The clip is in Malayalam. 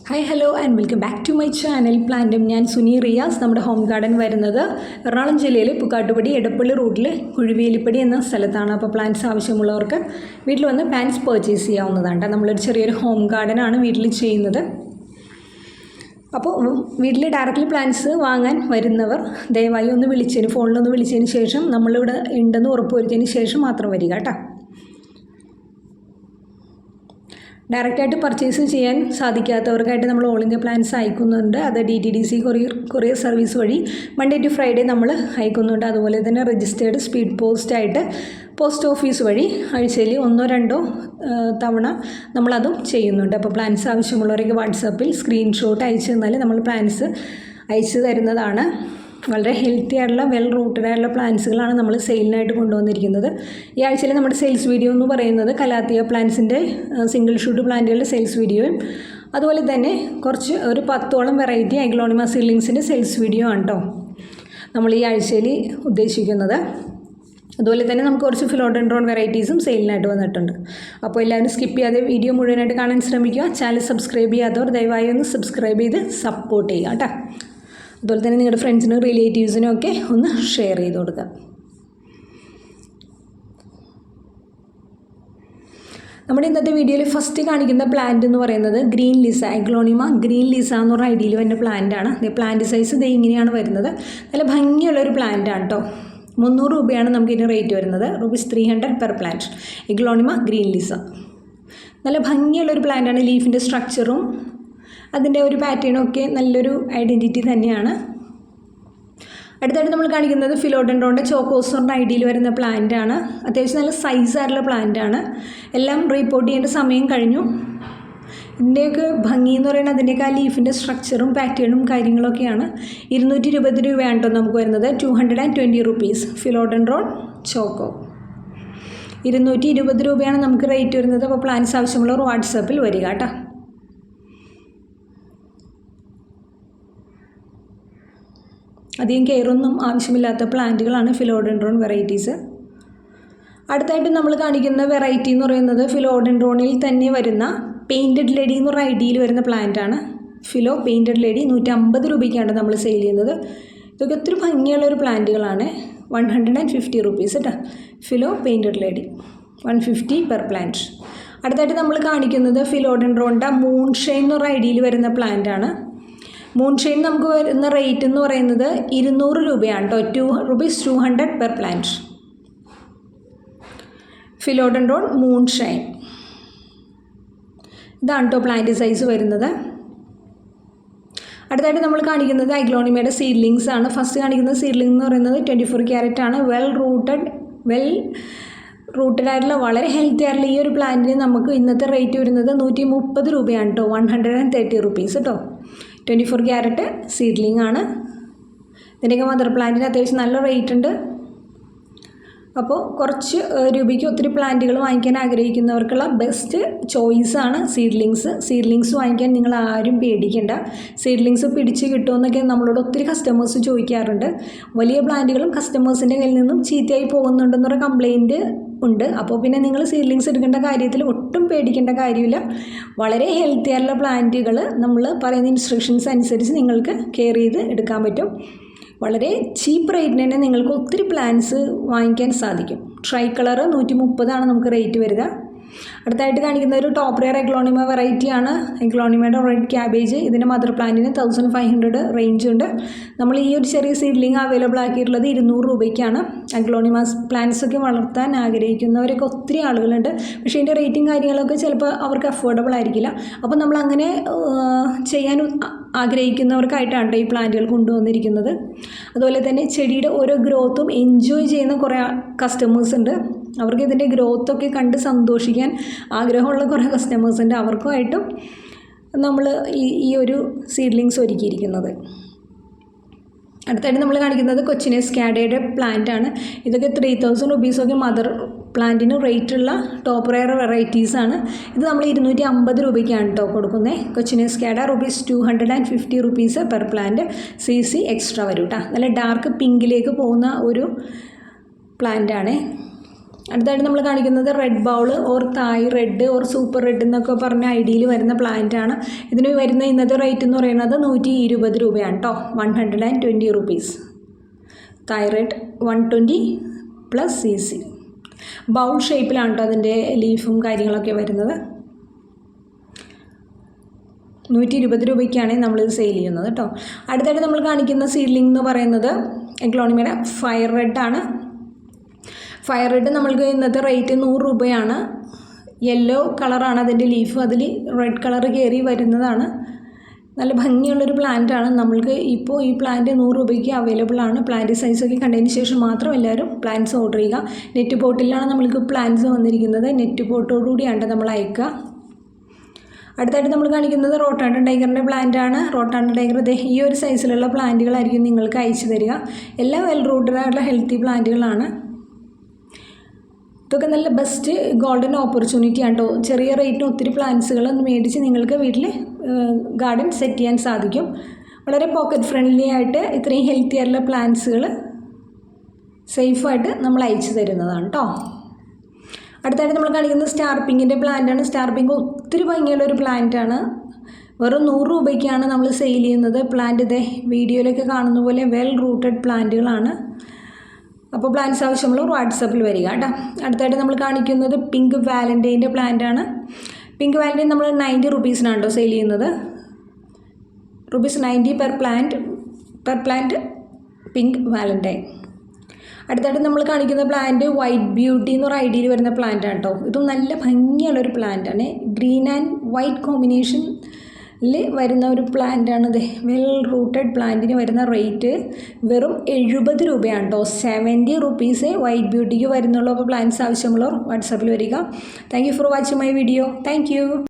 Hi hello and welcome back to my channel പ്ലാന്റും. ഞാൻ സുനി റിയാസ്. നമ്മുടെ ഹോം ഗാർഡൻ വരുന്നത് എറണാകുളം ജില്ലയിൽ പുക്കാട്ടുപടി എടപ്പള്ളി റൂട്ടിൽ കുഴുവേലിപ്പടി എന്ന സ്ഥലത്താണ്. അപ്പോൾ പ്ലാന്റ്സ് ആവശ്യമുള്ളവർക്ക് വീട്ടിൽ വന്ന് പ്ലാന്റ്സ് പർച്ചേസ് ചെയ്യാവുന്നതാണ്. നമ്മളൊരു ചെറിയൊരു ഹോം ഗാർഡനാണ് വീട്ടിൽ ചെയ്യുന്നത്. അപ്പോൾ വീട്ടിൽ ഡയറക്റ്റ്ലി പ്ലാന്റ്സ് വാങ്ങാൻ വരുന്നവർ ദയവായി ഫോണിലൊന്ന് വിളിച്ചതിന് ശേഷം നമ്മളിവിടെ ഉണ്ടെന്ന് ഉറപ്പുവരുത്തിയതിന് ശേഷം മാത്രം വരിക കേട്ടോ. ഡയറക്റ്റായിട്ട് പർച്ചേസ് ചെയ്യാൻ സാധിക്കാത്തവർക്കായിട്ട് നമ്മൾ ഓൾ ഇന്ത്യ പ്ലാൻസ് അയക്കുന്നുണ്ട്. അത് DTDC കൊറിയർ സർവീസ് വഴി മൺഡേ ടു ഫ്രൈഡേ നമ്മൾ അയക്കുന്നുണ്ട്. അതുപോലെ തന്നെ രജിസ്റ്റേർഡ് സ്പീഡ് പോസ്റ്റായിട്ട് പോസ്റ്റ് ഓഫീസ് വഴി ആഴ്ചയിൽ 1-2 തവണ നമ്മളതും ചെയ്യുന്നുണ്ട്. അപ്പോൾ പ്ലാൻസ് ആവശ്യമുള്ളവരൊക്കെ വാട്സാപ്പിൽ സ്ക്രീൻഷോട്ട് അയച്ചു തന്നാൽ നമ്മൾ പ്ലാൻസ് അയച്ചു തരുന്നതാണ്. വളരെ ഹെൽത്തി ആയിട്ടുള്ള വെൽ റൂട്ടഡ് ആയിട്ടുള്ള പ്ലാന്റ്സുകളാണ് നമ്മൾ സെയിലിനായിട്ട് കൊണ്ടുവന്നിരിക്കുന്നത്. ഈ ആഴ്ചയിൽ നമ്മുടെ സെയിൽസ് വീഡിയോ എന്ന് പറയുന്നത് കലാത്തിയ പ്ലാന്റ്സിൻ്റെ സിംഗിൾ ഷൂട്ട് പ്ലാന്റുകളുടെ സെയിൽസ് വീഡിയോയും അതുപോലെ തന്നെ ഒരു 10ഓളം വെറൈറ്റി അഗ്ലോണിമ സീഡ്ലിങ്സിൻ്റെ സെയിൽസ് വീഡിയോ ആണ് കേട്ടോ നമ്മൾ ഈ ആഴ്ചയിൽ ഉദ്ദേശിക്കുന്നത്. അതുപോലെ തന്നെ നമുക്ക് കുറച്ച് ഫിലോഡെൻഡ്രോൺ വെറൈറ്റീസും സെയിലിനായിട്ട് വന്നിട്ടുണ്ട്. അപ്പോൾ എല്ലാവരും സ്കിപ്പ് ചെയ്യാതെ വീഡിയോ മുഴുവനായിട്ട് കാണാൻ ശ്രമിക്കുക. ചാനൽ സബ്സ്ക്രൈബ് ചെയ്യാത്തവർ ദയവായി ഒന്ന് സബ്സ്ക്രൈബ് ചെയ്ത് സപ്പോർട്ട് ചെയ്യുക കേട്ടോ. അതുപോലെ തന്നെ നിങ്ങളുടെ ഫ്രണ്ട്സിനും റിലേറ്റീവ്സിനും ഒക്കെ ഒന്ന് ഷെയർ ചെയ്ത് കൊടുക്കുക. നമ്മുടെ ഇന്നത്തെ വീഡിയോയിൽ ഫസ്റ്റ് കാണിക്കുന്ന പ്ലാന്റ് എന്ന് പറയുന്നത് green Lisa, aglaonema green Lisa എന്ന് പറഞ്ഞ ഐഡിയയിൽ വരുന്ന പ്ലാന്റാണ്. പ്ലാന്റ് സൈസ് ഇങ്ങനെയാണ് വരുന്നത്. നല്ല ഭംഗിയുള്ളൊരു പ്ലാന്റാണ് കേട്ടോ. 300 രൂപയാണ് നമുക്കിതിന് റേറ്റ് വരുന്നത്. ₹300 per plant. Aglaonema green Lisa നല്ല ഭംഗിയുള്ളൊരു പ്ലാന്റാണ്. ലീഫിൻ്റെ സ്ട്രക്ചറും അതിൻ്റെ ഒരു പാറ്റേണും ഒക്കെ നല്ലൊരു ഐഡൻറ്റിറ്റി തന്നെയാണ്. അടുത്തായിട്ട് നമ്മൾ കാണിക്കുന്നത് ഫിലോഡെൻഡ്രോണിൻ്റെ ചോക്കോസോറിൻ്റെ ഐഡിയയിൽ വരുന്ന പ്ലാന്റാണ്. അത്യാവശ്യം നല്ല സൈസായിട്ടുള്ള പ്ലാന്റാണ്. എല്ലാം റീപ്പോർട്ട് ചെയ്യേണ്ട സമയം കഴിഞ്ഞു. ഇതിൻ്റെയൊക്കെ ഭംഗി എന്ന് പറയുന്നത് അതിൻ്റെയൊക്കെ ആ ലീഫിൻ്റെ സ്ട്രക്ചറും പാറ്റേണും കാര്യങ്ങളൊക്കെയാണ്. 220 രൂപയാണ് കേട്ടോ നമുക്ക് വരുന്നത്. 220 rupees ഫിലോഡെൻഡ്രോൺ ചോക്കോ. 220 രൂപയാണ് നമുക്ക് റേറ്റ് വരുന്നത്. അപ്പോൾ പ്ലാന്റ്സ് ആവശ്യമുള്ളവർ വാട്സാപ്പിൽ വരിക കേട്ടോ. അധികം കെയറൊന്നും ആവശ്യമില്ലാത്ത പ്ലാന്റുകളാണ് ഫിലോഡെൻഡ്രോൺ വെറൈറ്റീസ്. അടുത്തായിട്ട് നമ്മൾ കാണിക്കുന്ന വെറൈറ്റി എന്ന് പറയുന്നത് ഫിലോഡെൻഡ്രോണിൽ തന്നെ വരുന്ന പെയിൻറ്റഡ് ലേഡി എന്ന് പറഞ്ഞ ഐഡിയയിൽ വരുന്ന പ്ലാന്റാണ്. ഫിലോ പെയിൻറ്റഡ് ലേഡി 150 രൂപയ്ക്കാണ് നമ്മൾ സെയിൽ ചെയ്യുന്നത്. ഇതൊക്കെ ഒത്തിരി ഭംഗിയുള്ളൊരു പ്ലാന്റുകളാണ്. 150 rupees കേട്ടോ. Philo painted lady 150 per plant. അടുത്തായിട്ട് നമ്മൾ കാണിക്കുന്നത് ഫിലോഡെൻഡ്രോണിൻ്റെ മൂൺഷൈൻ എന്ന് പറഞ്ഞ ഐഡിയയിൽ വരുന്ന പ്ലാന്റാണ്. മൂൺഷൈൻ നമുക്ക് വരുന്ന റേറ്റ് എന്ന് പറയുന്നത് 200 രൂപയാണ് കേട്ടോ. ₹200 പെർ പ്ലാന്റ്. ഫിലോഡെൻഡ്രോൺ മൂൺഷൈൻ ഇതാണ് കേട്ടോ പ്ലാന്റ് സൈസ് വരുന്നത്. അടുത്തായിട്ട് നമ്മൾ കാണിക്കുന്നത് അഗ്ലോണിമയുടെ സീഡ്ലിങ്സ് ആണ്. ഫസ്റ്റ് കാണിക്കുന്ന സീഡ്ലിംഗ് എന്ന് പറയുന്നത് 24 carat ആണ്. വെൽ റൂട്ടഡ് ആയിട്ടുള്ള വളരെ ഹെൽത്തി ആയിട്ടുള്ള ഈ ഒരു പ്ലാന്റിന് നമുക്ക് ഇന്നത്തെ റേറ്റ് വരുന്നത് 130 രൂപയാണ് കേട്ടോ. 130 rupees കേട്ടോ. 24 carat സീഡ്ലിംഗ് ആണ്. ഇതിൻ്റെയൊക്കെ മദർ പ്ലാന്റിന് അത്യാവശ്യം നല്ല റേറ്റ് ഉണ്ട്. അപ്പോൾ കുറച്ച് രൂപയ്ക്ക് ഒത്തിരി പ്ലാന്റുകൾ വാങ്ങിക്കാൻ ആഗ്രഹിക്കുന്നവർക്കുള്ള ബെസ്റ്റ് ചോയ്സാണ് സീഡ്ലിങ്സ് വാങ്ങിക്കാൻ നിങ്ങൾ ആരും പേടിക്കേണ്ട. സീഡ്ലിങ്സ് പിടിച്ച് കിട്ടുമെന്നൊക്കെ നമ്മളോട് ഒത്തിരി കസ്റ്റമേഴ്സ് ചോദിക്കാറുണ്ട്. വലിയ പ്ലാന്റുകളും കസ്റ്റമേഴ്സിൻ്റെ കയ്യിൽ നിന്നും ചീത്തയായി പോകുന്നുണ്ടെന്നൊരു കംപ്ലയിൻറ്റ് ഉണ്ട്. അപ്പോൾ പിന്നെ നിങ്ങൾ സീഡ്ലിങ്സ് എടുക്കേണ്ട കാര്യത്തിൽ ഒട്ടും പേടിക്കേണ്ട കാര്യമില്ല. വളരെ ഹെൽത്തി ആയിട്ടുള്ള പ്ലാന്റുകൾ നമ്മൾ പറയുന്ന ഇൻസ്ട്രക്ഷൻസ് അനുസരിച്ച് നിങ്ങൾക്ക് കെയർ ചെയ്ത് എടുക്കാൻ പറ്റും. വളരെ ചീപ്പ് റേറ്റിന് തന്നെ നിങ്ങൾക്ക് ഒത്തിരി പ്ലാന്റ്സ് വാങ്ങിക്കാൻ സാധിക്കും. ട്രൈ കളർ 130 നമുക്ക് റേറ്റ് വരിക. അടുത്തായിട്ട് കാണിക്കുന്ന ഒരു ടോപ്പ് റെയർ അഗ്ലോണിമ വെറൈറ്റിയാണ്. അഗ്ലോണിമയുടെ റെഡ് ക്യാബേജ്. ഇതിൻ്റെ മദർ പ്ലാന്റിന് 1500 റേഞ്ച് ഉണ്ട്. നമ്മൾ ഈ ഒരു ചെറിയ സീഡ്ലിംഗ് അവൈലബിൾ ആക്കിയിട്ടുള്ളത് 200 രൂപയ്ക്കാണ്. അഗ്ലോണിമ പ്ലാന്റ്സൊക്കെ വളർത്താൻ ആഗ്രഹിക്കുന്നവരൊക്കെ ഒത്തിരി ആളുകളുണ്ട്. പക്ഷേ ഇതിൻ്റെ റേറ്റും കാര്യങ്ങളൊക്കെ ചിലപ്പോൾ അവർക്ക് അഫോർഡബിൾ ആയിരിക്കില്ല. അപ്പോൾ നമ്മൾ അങ്ങനെ ചെയ്യാൻ ആഗ്രഹിക്കുന്നവർക്കായിട്ടാണ് ഈ പ്ലാന്റുകൾ കൊണ്ടുവന്നിരിക്കുന്നത്. അതുപോലെ തന്നെ ചെടിയുടെ ഓരോ ഗ്രോത്തും എൻജോയ് ചെയ്യുന്ന കുറേ കസ്റ്റമേഴ്സ് ഉണ്ട്. അവർക്ക് ഇതിൻ്റെ ഗ്രോത്തൊക്കെ കണ്ട് സന്തോഷിക്കാൻ ആഗ്രഹമുള്ള കുറേ കസ്റ്റമേഴ്സ് ഉണ്ട്. അവർക്കുമായിട്ടും നമ്മൾ ഈ ഒരു സീഡ്ലിങ്സ് ഒരുക്കിയിരിക്കുന്നത്. അടുത്തായിട്ട് നമ്മൾ കാണിക്കുന്നത് കൊച്ചിനെ സ്കാഡയുടെ പ്ലാന്റാണ്. ഇതൊക്കെ 3000 rupees മദർ പ്ലാന്റിന് റേറ്റുള്ള ടോപ്പ് റെയർ വെറൈറ്റീസാണ്. ഇത് നമ്മൾ 250 രൂപയ്ക്കാണ് കേട്ടോ കൊടുക്കുന്നത്. കൊച്ചിനെ SCADA ₹250 rupees per plant. CC extra വരും കേട്ടോ. നല്ല ഡാർക്ക് പിങ്കിലേക്ക് പോകുന്ന ഒരു പ്ലാന്റാണ്. അടുത്തായിട്ട് നമ്മൾ കാണിക്കുന്നത് red bowl or Thai red or super red എന്നൊക്കെ പറഞ്ഞ ഐഡിയയിൽ വരുന്ന പ്ലാന്റ് ആണ്. ഇതിന് വരുന്ന ഇന്നത്തെ റേറ്റ് എന്ന് പറയുന്നത് 120 രൂപയാണ് കേട്ടോ. 120 rupees. Thai red 120 plus CC. Bowl ഷേപ്പിലാണ് കേട്ടോ അതിൻ്റെ ലീഫും കാര്യങ്ങളൊക്കെ വരുന്നത്. 120 രൂപയ്ക്കാണ് നമ്മളിത് സെയിൽ ചെയ്യുന്നത് കേട്ടോ. അടുത്തായിട്ട് നമ്മൾ കാണിക്കുന്ന സീഡ്ലിംഗ് എന്ന് പറയുന്നത് എഗ്ലോണിമയുടെ ഫയർ റെഡ് ആണ്. ഫയർ റെഡ് നമ്മൾക്ക് ഇന്നത്തെ റേറ്റ് 100 രൂപയാണ്. യെല്ലോ കളറാണ് അതിൻ്റെ ലീഫ്, അതിൽ റെഡ് കളർ കയറി വരുന്നതാണ്. നല്ല ഭംഗിയുള്ളൊരു പ്ലാന്റാണ്. നമ്മൾക്ക് ഇപ്പോൾ ഈ പ്ലാന്റ് 100 രൂപയ്ക്ക് അവൈലബിൾ ആണ്. പ്ലാന്റ് സൈസൊക്കെ കണ്ടതിന് ശേഷം മാത്രം എല്ലാവരും പ്ലാന്റ്സ് ഓർഡർ ചെയ്യുക. നെറ്റ് പോട്ടിലാണ് നമ്മൾക്ക് പ്ലാന്റ്സ് വന്നിരിക്കുന്നത്. നെറ്റ് പോട്ടോടുകൂടിയാണ് നമ്മൾ അയക്കുക. അടുത്തായിട്ട് നമ്മൾ കാണിക്കുന്നത് റോട്ടാണ്ടൻ ടൈഗറിൻ്റെ പ്ലാന്റ് ആണ്. റോട്ടാണ്ടൻ ടൈഗർ ഈ ഒരു സൈസിലുള്ള പ്ലാന്റുകളായിരിക്കും നിങ്ങൾക്ക് അയച്ചു തരിക. എല്ലാം വെൽ റൂട്ടഡ് ആയിട്ടുള്ള ഹെൽത്തി പ്ലാന്റുകളാണ്. ഇതൊക്കെ നല്ല ബെസ്റ്റ് ഗോൾഡൻ ഓപ്പർച്യൂണിറ്റി ആണ് കേട്ടോ. ചെറിയ റേറ്റിന് ഒത്തിരി പ്ലാന്റ്സുകൾ മേടിച്ച് നിങ്ങൾക്ക് വീട്ടിൽ ഗാർഡൻ സെറ്റ് ചെയ്യാൻ സാധിക്കും. വളരെ പോക്കറ്റ് ഫ്രണ്ട്ലി ആയിട്ട് ഇത്രയും ഹെൽത്തി ആയിട്ടുള്ള പ്ലാന്റ്സുകൾ സേഫായിട്ട് നമ്മൾ അയച്ചു തരുന്നതാണ് കേട്ടോ. അടുത്തായിട്ട് നമ്മൾ കാണിക്കുന്നത് സ്റ്റാർ പിങ്കിൻ്റെ പ്ലാന്റാണ്. സ്റ്റാർ പിങ്ക് ഒത്തിരി ഭംഗിയുള്ളൊരു പ്ലാന്റാണ്. വെറും 100 രൂപയ്ക്കാണ് നമ്മൾ സെയിൽ ചെയ്യുന്നത്. പ്ലാന്റ് ഇതേ വീഡിയോയിലൊക്കെ കാണുന്ന പോലെ വെൽ റൂട്ടഡ് പ്ലാന്റുകളാണ്. അപ്പോൾ പ്ലാന്റ്സ് ആവശ്യമുള്ളവർ വാട്സപ്പിൽ വരിക കേട്ടോ. അടുത്തായിട്ട് നമ്മൾ കാണിക്കുന്നത് പിങ്ക് വാലൻറ്റൈൻ്റെ പ്ലാന്റാണ്. പിങ്ക് വാലൻറ്റൈൻ നമ്മൾ 90 റുപ്പീസിനാണ് കേട്ടോ സെയിൽ ചെയ്യുന്നത്. ₹90 പെർ പ്ലാന്റ് പിങ്ക് വാലൻറ്റൈൻ. അടുത്തായിട്ട് നമ്മൾ കാണിക്കുന്ന പ്ലാന്റ് വൈറ്റ് ബ്യൂട്ടി എന്നൊരു ഐഡിയയിൽ വരുന്ന പ്ലാന്റ് ആണ് കേട്ടോ. ഇതും നല്ല ഭംഗിയുള്ളൊരു പ്ലാന്റാണ്. ഗ്രീൻ ആൻഡ് വൈറ്റ് കോമ്പിനേഷനിൽ വരുന്ന ഒരു പ്ലാന്റാണ് ഇത്. വെൽ റൂട്ടഡ് പ്ലാന്റിന് വരുന്ന റേറ്റ് വെറും 70 രൂപയാണ് കേട്ടോ. 70 റുപ്പീസേ വൈറ്റ് ബ്യൂട്ടിക്ക് വരുന്നുള്ളൂ. അപ്പോൾ പ്ലാന്റ്സ് ആവശ്യമുള്ളവർ വാട്സാപ്പിൽ വരിക. Thank you for watching my video. Thank you.